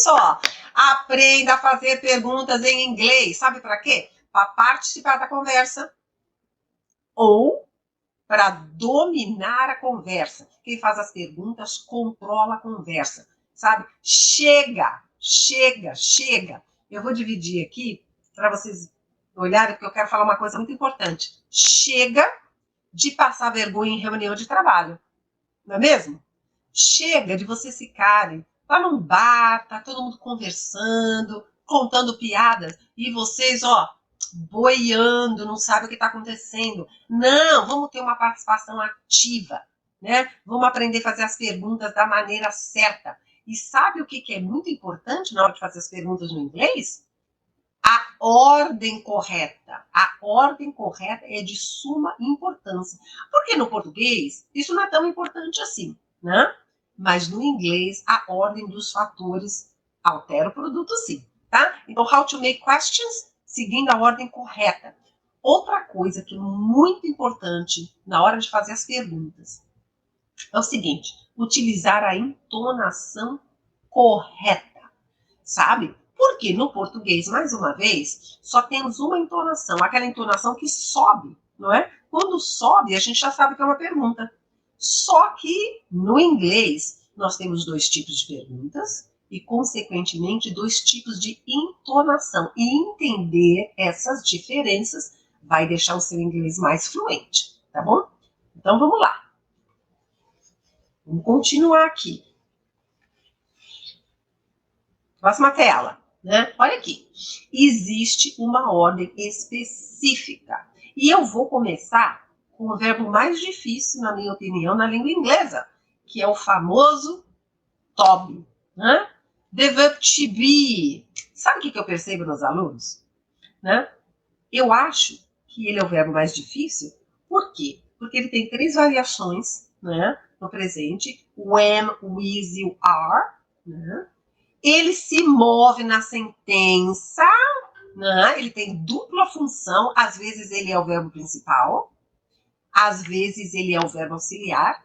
só. Aprenda a fazer perguntas em inglês. Sabe para quê? Para participar da conversa ou para dominar a conversa. Quem faz as perguntas controla a conversa, sabe? Chega. Eu vou dividir aqui para vocês olharem, porque eu quero falar uma coisa muito importante. Chega de passar vergonha em reunião de trabalho, não é mesmo? Chega de vocês ficarem lá num bar, tá todo mundo conversando, contando piadas, e vocês, boiando, não sabem o que está acontecendo. Não, vamos ter uma participação ativa, né? Vamos aprender a fazer as perguntas da maneira certa. E sabe o que é muito importante na hora de fazer as perguntas no inglês? A ordem correta. A ordem correta é de suma importância. Porque no português, isso não é tão importante assim, né? Mas no inglês, a ordem dos fatores altera o produto sim, tá? Então, how to make questions, seguindo a ordem correta. Outra coisa que é muito importante na hora de fazer as perguntas é o seguinte, utilizar a entonação correta, sabe? Porque no português, mais uma vez, só temos uma entonação, aquela entonação que sobe, não é? Quando sobe, a gente já sabe que é uma pergunta. Só que no inglês, nós temos dois tipos de perguntas e, consequentemente, dois tipos de entonação. E entender essas diferenças vai deixar o seu inglês mais fluente, tá bom? Então, vamos lá. Vamos continuar aqui. Próxima tela, né? Olha aqui. Existe uma ordem específica. E eu vou começar com o verbo mais difícil, na minha opinião, na língua inglesa, que é o famoso to be, né? The verb to be. Sabe o que eu percebo nos alunos? Né? Eu acho que ele é o verbo mais difícil. Por quê? Porque ele tem 3 variações, né, no presente. When, with, you are. Né? Ele se move na sentença, né? Ele tem dupla função. Às vezes ele é o verbo principal, às vezes ele é o verbo auxiliar,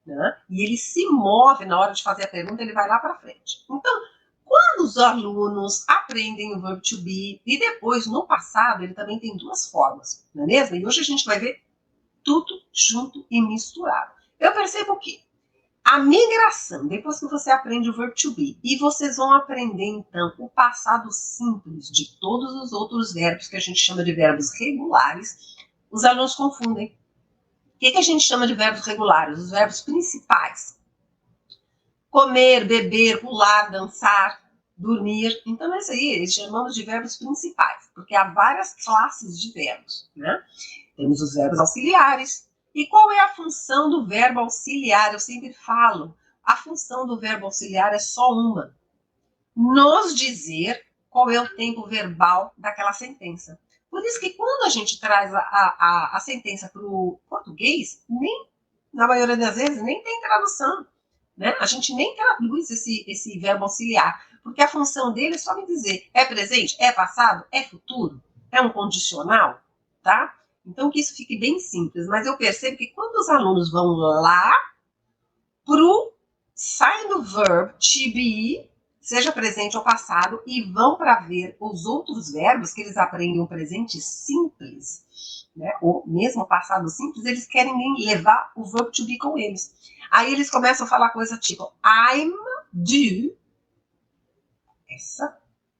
né? E ele se move na hora de fazer a pergunta, ele vai lá para frente. Então, quando os alunos aprendem o verbo to be, e depois, no passado, ele também tem 2 formas, não é mesmo? E hoje a gente vai ver tudo junto e misturado. Eu percebo o quê? A migração, depois que você aprende o verbo to be, e vocês vão aprender, então, o passado simples de todos os outros verbos, que a gente chama de verbos regulares, os alunos confundem. O que a gente chama de verbos regulares? Os verbos principais. Comer, beber, pular, dançar, dormir. Então, esse aí, eles chamamos de verbos principais, porque há várias classes de verbos, né? Temos os verbos auxiliares. E qual é a função do verbo auxiliar? Eu sempre falo, a função do verbo auxiliar é só uma. Nos dizer qual é o tempo verbal daquela sentença. Por isso que quando a gente traz a sentença para o português, nem, na maioria das vezes, nem tem tradução. Né? A gente nem traduz esse verbo auxiliar, porque a função dele é só me dizer, é presente, é passado, é futuro, é um condicional, tá? Então, que isso fique bem simples, mas eu percebo que quando os alunos vão lá pro saem do verb to be, seja presente ou passado, e vão para ver os outros verbos que eles aprendem o presente simples, né? Ou mesmo passado simples, eles querem levar o verb to be com eles. Aí eles começam a falar coisa tipo I'm, do.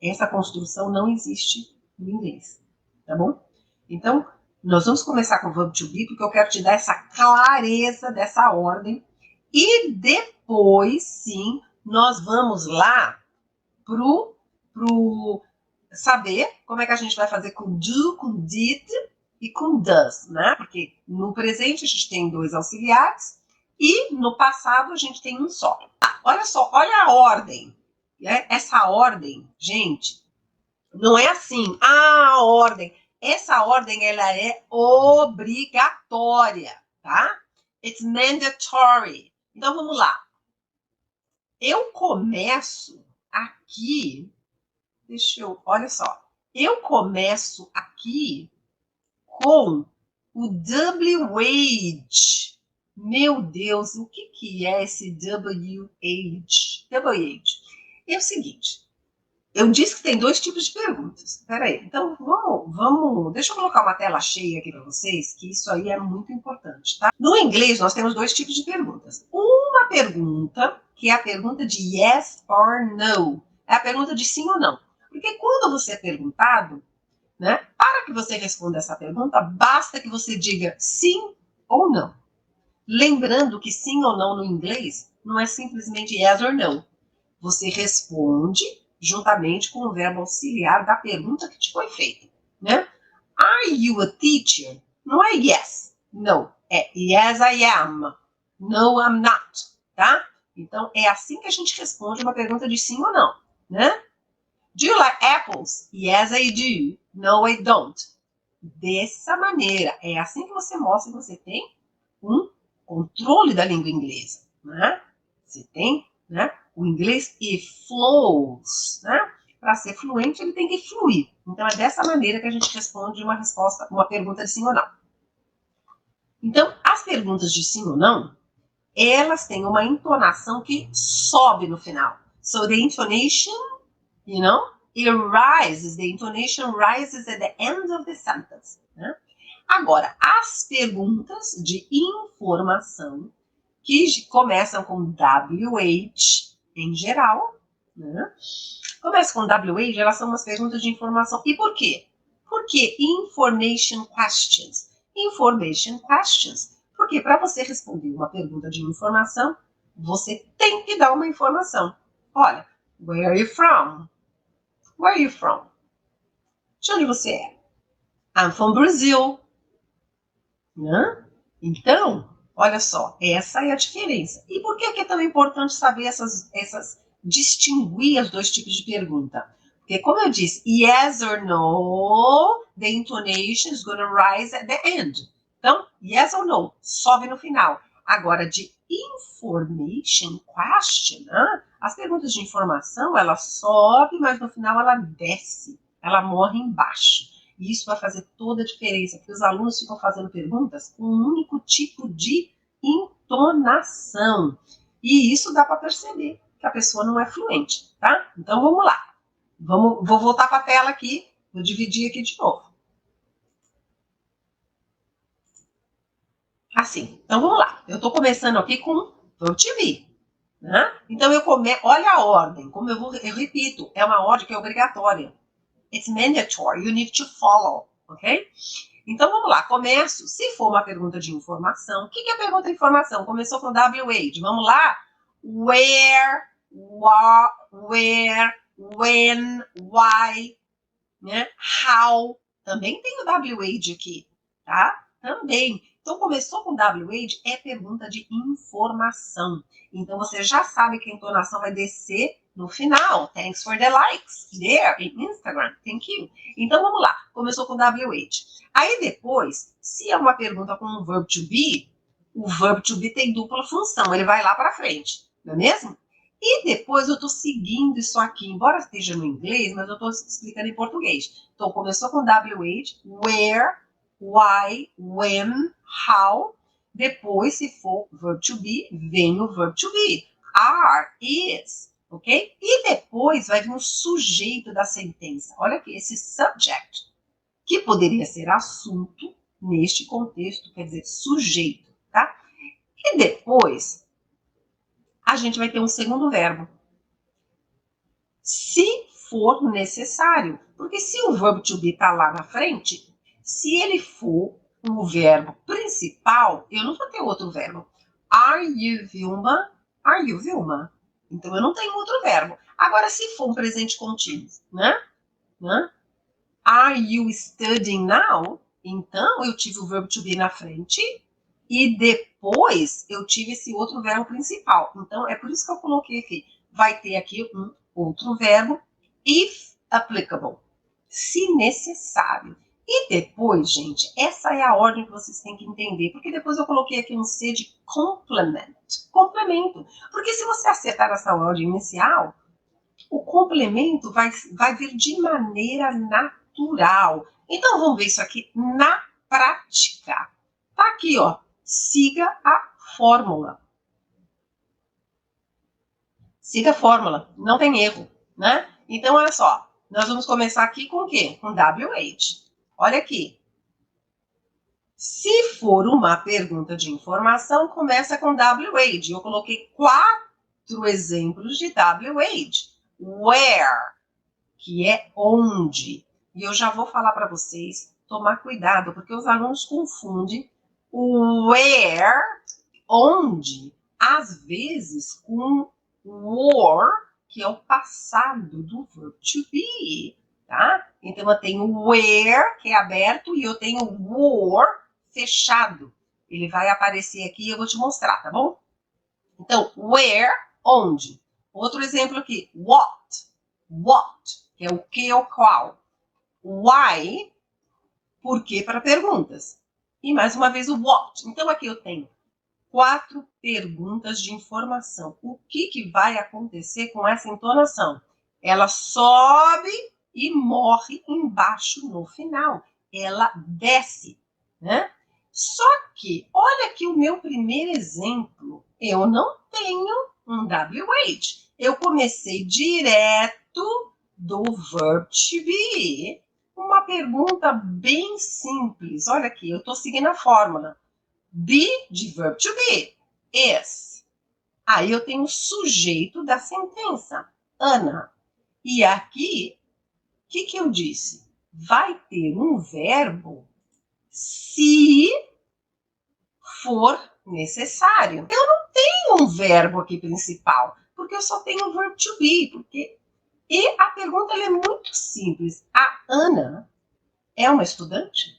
Essa construção não existe no inglês, tá bom? Então, nós vamos começar com o verb to be, porque eu quero te dar essa clareza dessa ordem. E depois, sim, nós vamos lá pro saber como é que a gente vai fazer com do, com did e com does, né? Porque no presente a gente tem 2 auxiliares e no passado a gente tem um só. Olha só, olha a ordem. Essa ordem, gente, não é assim, a ordem. Essa ordem, ela é obrigatória, tá? It's mandatory. Então, vamos lá. Eu começo aqui, olha só. Eu começo aqui com o WH. Meu Deus, o que é esse WH? WH. é o seguinte. Eu disse que tem dois tipos de perguntas. Espera aí. Então, vamos... Deixa eu colocar uma tela cheia aqui para vocês, que isso aí é muito importante, tá? No inglês, nós temos dois tipos de perguntas. Uma pergunta, que é a pergunta de yes or no. É a pergunta de sim ou não. Porque quando você é perguntado, né, para que você responda essa pergunta, basta que você diga sim ou não. Lembrando que sim ou não no inglês não é simplesmente yes or no. Você responde juntamente com o verbo auxiliar da pergunta que te foi feita, né? Are you a teacher? Não é yes, no. É yes, I am. No, I'm not, tá? Então, é assim que a gente responde uma pergunta de sim ou não, né? Do you like apples? Yes, I do. No, I don't. Dessa maneira, é assim que você mostra que você tem um controle da língua inglesa, né? Você tem, né? O inglês e flows, né? Para ser fluente, ele tem que fluir. Então, é dessa maneira que a gente responde uma pergunta de sim ou não. Então, as perguntas de sim ou não, elas têm uma entonação que sobe no final. So, the intonation, you know, it rises, the intonation rises at the end of the sentence, né? Agora, as perguntas de informação, que começam com WH em geral, né? Começam com WH, elas são umas perguntas de informação. E por quê? Porque information questions. Information questions. Porque para você responder uma pergunta de informação, você tem que dar uma informação. Olha, where are you from? Where are you from? De onde você é? I'm from Brazil. Né? Então, olha só, essa é a diferença. E por que é tão importante saber distinguir os dois tipos de pergunta? Porque, como eu disse, yes or no, the intonation is going to rise at the end. Então, yes or no, sobe no final. Agora, de information question, né? As perguntas de informação, ela sobe, mas no final ela desce, ela morre embaixo. E isso vai fazer toda a diferença, porque os alunos ficam fazendo perguntas com um único tipo de entonação. E isso dá para perceber que a pessoa não é fluente, tá? Então vamos lá. Vou voltar para a tela aqui, vou dividir aqui de novo. Assim, então vamos lá. Eu estou começando aqui com verbo to be, né? Então olha a ordem, como eu repito, é uma ordem que é obrigatória. It's mandatory, you need to follow, ok? Então vamos lá, começo. Se for uma pergunta de informação, o que é pergunta de informação? Começou com WH, vamos lá? Where, when, why, né? How. Também tem o WH aqui, tá? Também. Então começou com WH, é pergunta de informação. Então você já sabe que a entonação vai descer no final. Thanks for the likes there in Instagram. Thank you. Então vamos lá. Começou com WH. Aí depois, se é uma pergunta com um verbo to be, o verbo to be tem dupla função. Ele vai lá para frente, não é mesmo? E depois eu estou seguindo isso aqui, embora esteja no inglês, mas eu estou explicando em português. Então começou com WH, where, why, when, how. Depois, se for verb to be, vem o verb to be. Are, is, ok? E depois vai vir o sujeito da sentença. Olha aqui, esse subject, que poderia ser assunto, neste contexto, quer dizer, sujeito, tá? E depois, a gente vai ter um segundo verbo. Se for necessário. Porque se o verbo to be está lá na frente, se ele for o verbo principal, eu não vou ter outro verbo. Are you Vilma? Are you Vilma? Então, eu não tenho outro verbo. Agora, se for um presente contínuo, né? Are you studying now? Então, eu tive o verbo to be na frente e depois eu tive esse outro verbo principal. Então, é por isso que eu coloquei aqui. Vai ter aqui um outro verbo, if applicable, se necessário. E depois, gente, essa é a ordem que vocês têm que entender, porque depois eu coloquei aqui um C de complement, complemento. Porque se você acertar essa ordem inicial, o complemento vai vir de maneira natural. Então, vamos ver isso aqui na prática. Tá aqui, ó. Siga a fórmula. Siga a fórmula, não tem erro, né? Então, olha só, nós vamos começar aqui com o quê? Com WH. Olha aqui. Se for uma pergunta de informação, começa com WH. Eu coloquei 4 exemplos de WH. Where, que é onde. E eu já vou falar para vocês tomar cuidado, porque os alunos confundem o where, onde, às vezes com were, que é o passado do verb to be, tá? Então eu tenho where, que é aberto, e eu tenho were, fechado. Ele vai aparecer aqui e eu vou te mostrar, tá bom? Então, where, onde. Outro exemplo aqui, what, que é o que ou qual. Why, por que para perguntas. E mais uma vez o what. Então aqui eu tenho 4 perguntas de informação. O que vai acontecer com essa entonação? Ela sobe e morre embaixo no final. Ela desce, né? Só que, olha aqui o meu primeiro exemplo. Eu não tenho um WH. Eu comecei direto do verb to be. Uma pergunta bem simples. Olha aqui, eu estou seguindo a fórmula. Be de verb to be. Is. Aí eu tenho o sujeito da sentença. Ana. E aqui, o que eu disse? Vai ter um verbo se for necessário. Eu não tenho um verbo aqui principal, porque eu só tenho o verb to be. E a pergunta é muito simples. A Ana é uma estudante?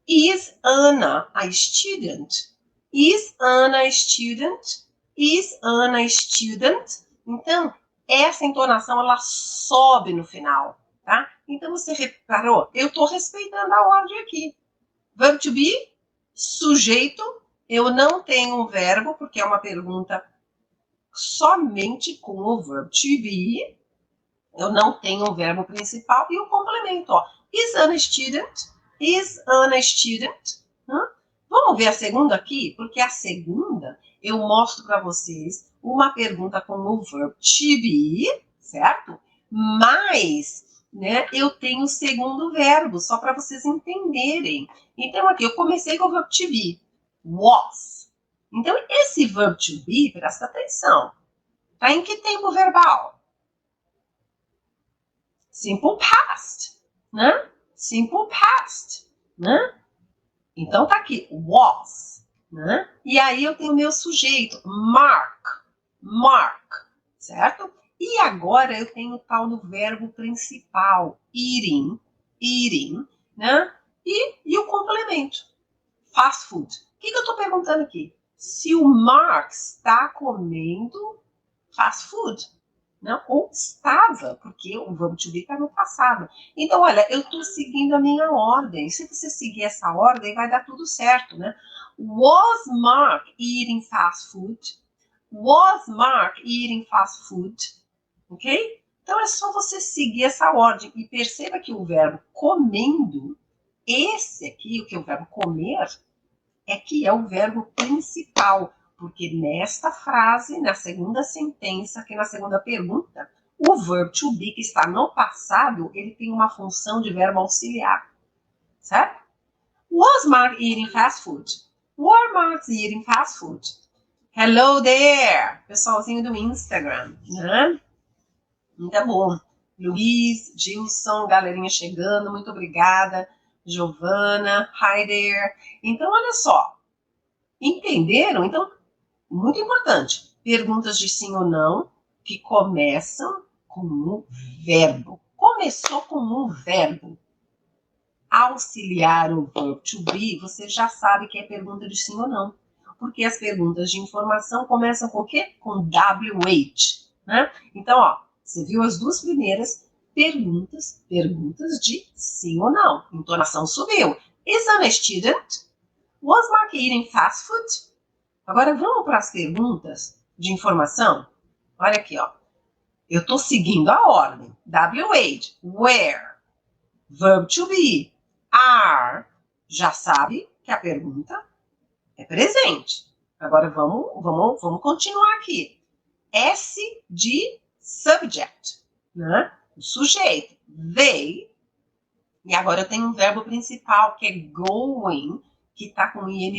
Is Anna a student? Is Anna a student? Is Anna a student? Então, essa entonação, ela sobe no final, tá? Então, você reparou? Eu estou respeitando a ordem aqui. Verb to be, sujeito. Eu não tenho um verbo, porque é uma pergunta somente com o verb to be. Eu não tenho um verbo principal e o complemento, ó. Is Anna a student? Is Anna a student? Vamos ver a segunda aqui? Porque a segunda eu mostro para vocês uma pergunta com o verb to be, certo? Mas, né, eu tenho o segundo verbo, só para vocês entenderem. Então, aqui eu comecei com o verb to be. Was. Então, esse verb to be, presta atenção. Tá em que tempo verbal? Simple past, né? Simple past, né? Então tá aqui, was, né? E aí eu tenho o meu sujeito, Mark, certo? E agora eu tenho o tal do verbo principal, eating, né? E o complemento, fast food. O que eu estou perguntando aqui? Se o Mark está comendo fast food. Não, ou estava, porque o verbo to be está no passado. Então, olha, eu estou seguindo a minha ordem. Se você seguir essa ordem, vai dar tudo certo, né? Was Mark eating fast food? Was Mark eating fast food? Ok? Então, é só você seguir essa ordem. E perceba que o verbo comendo, esse aqui, o que é o verbo comer, é que é o verbo principal. Porque nesta frase, na segunda sentença, aqui na segunda pergunta, o verb to be, que está no passado, ele tem uma função de verbo auxiliar. Certo? Was Mark eating fast food? Were Mark eating fast food? Hello there! Pessoalzinho do Instagram, né? Muito bom. Luiz, Gilson, galerinha chegando, muito obrigada. Giovana, hi there. Então, olha só. Entenderam? Então, muito importante, perguntas de sim ou não que começam com um verbo. Começou com um verbo. Auxiliar o verb to be, você já sabe que é pergunta de sim ou não. Porque as perguntas de informação começam com o quê? Com WH. Né? Então, ó, você viu as duas primeiras perguntas de sim ou não. Entonação subiu. Is Anna a student? Was Mark eating fast food? Agora vamos para as perguntas de informação. Olha aqui, ó. Eu estou seguindo a ordem. WH, where, verb to be, are. Já sabe que a pergunta é presente. Agora vamos continuar aqui. S de subject, né? O sujeito. They. E agora eu tenho um verbo principal, que é going, que está com ing,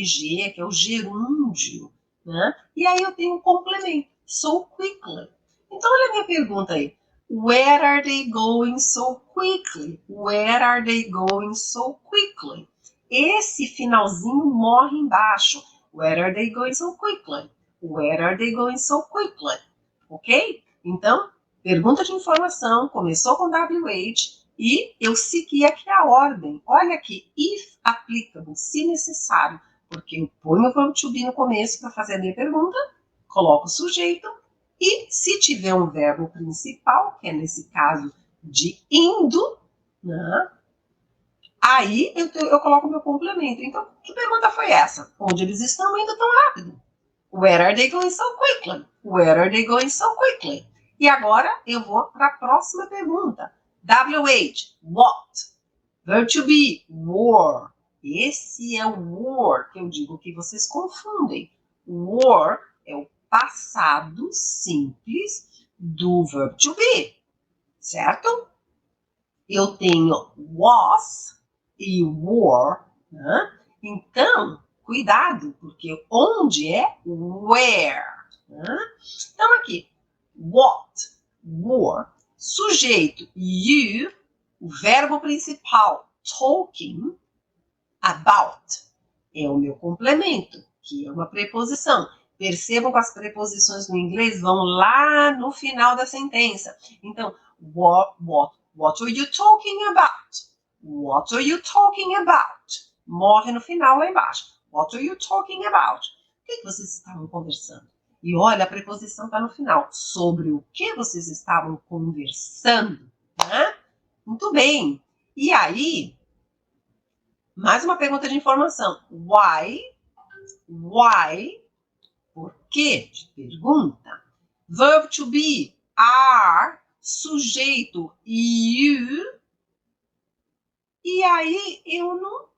que é o gerúndio, né? E aí eu tenho um complemento, so quickly. Então, olha a minha pergunta aí. Where are they going so quickly? Where are they going so quickly? Esse finalzinho morre embaixo. Where are they going so quickly? Where are they going so quickly? Ok? Então, pergunta de informação, começou com WH, e eu segui aqui a ordem. Olha aqui, if applicable, se necessário, porque eu ponho o verbo to be no começo para fazer a minha pergunta, coloco o sujeito, e se tiver um verbo principal, que é nesse caso de indo, né, aí eu coloco o meu complemento. Então, que pergunta foi essa? Onde eles estão indo tão rápido? Where are they going so quickly? Where are they going so quickly? E agora eu vou para a próxima pergunta. WH, what? Verb to be, were. Esse é o were que eu digo que vocês confundem. Were é o passado simples do verb to be, certo? Eu tenho was e were, né? Então, cuidado, porque onde é where, né? Então aqui, what, were, sujeito you, o verbo principal talking, about, é o meu complemento, que é uma preposição. Percebam que as preposições no inglês vão lá no final da sentença. Então, what are you talking about? What are you talking about? Morre no final lá embaixo. What are you talking about? O que vocês estavam conversando? E olha, a preposição está no final. Sobre o que vocês estavam conversando, né? Muito bem. E aí, mais uma pergunta de informação. Why? Por quê? De pergunta. Verb to be, are, sujeito, you. E aí eu não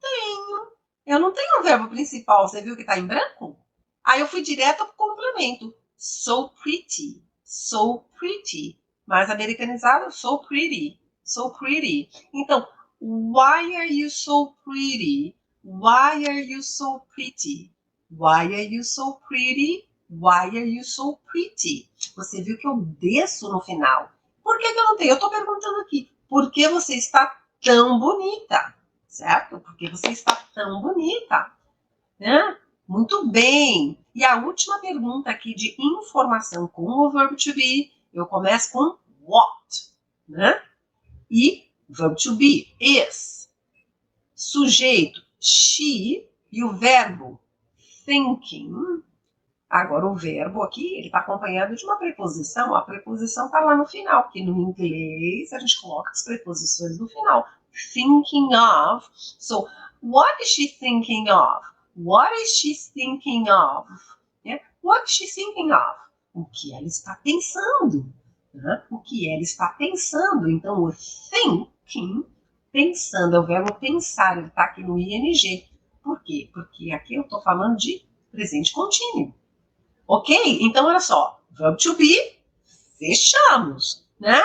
tenho um verbo principal. Você viu que está em branco? Aí eu fui direto para o complemento. So pretty, so pretty. Mais americanizado, so pretty, so pretty. Então, why are you so pretty? Why are you so pretty? Why are you so pretty? Why are you so pretty? Você viu que eu desço no final. Por que eu não tenho? Eu estou perguntando aqui. Por que você está tão bonita? Certo? Porque você está tão bonita. Né? Muito bem. E a última pergunta aqui de informação com o verbo to be, eu começo com what, né? E verbo to be is. Sujeito she e o verbo thinking. Agora o verbo aqui, ele está acompanhado de uma preposição. A preposição está lá no final, porque no inglês a gente coloca as preposições no final. Thinking of. So, what is she thinking of? What is she thinking of? Yeah? What is she thinking of? O que ela está pensando. Né? O que ela está pensando. Então, o thinking, pensando, é o verbo pensar, ele está aqui no ing. Por quê? Porque aqui eu estou falando de presente contínuo. Ok? Então, olha só. Verb to be, fechamos, né?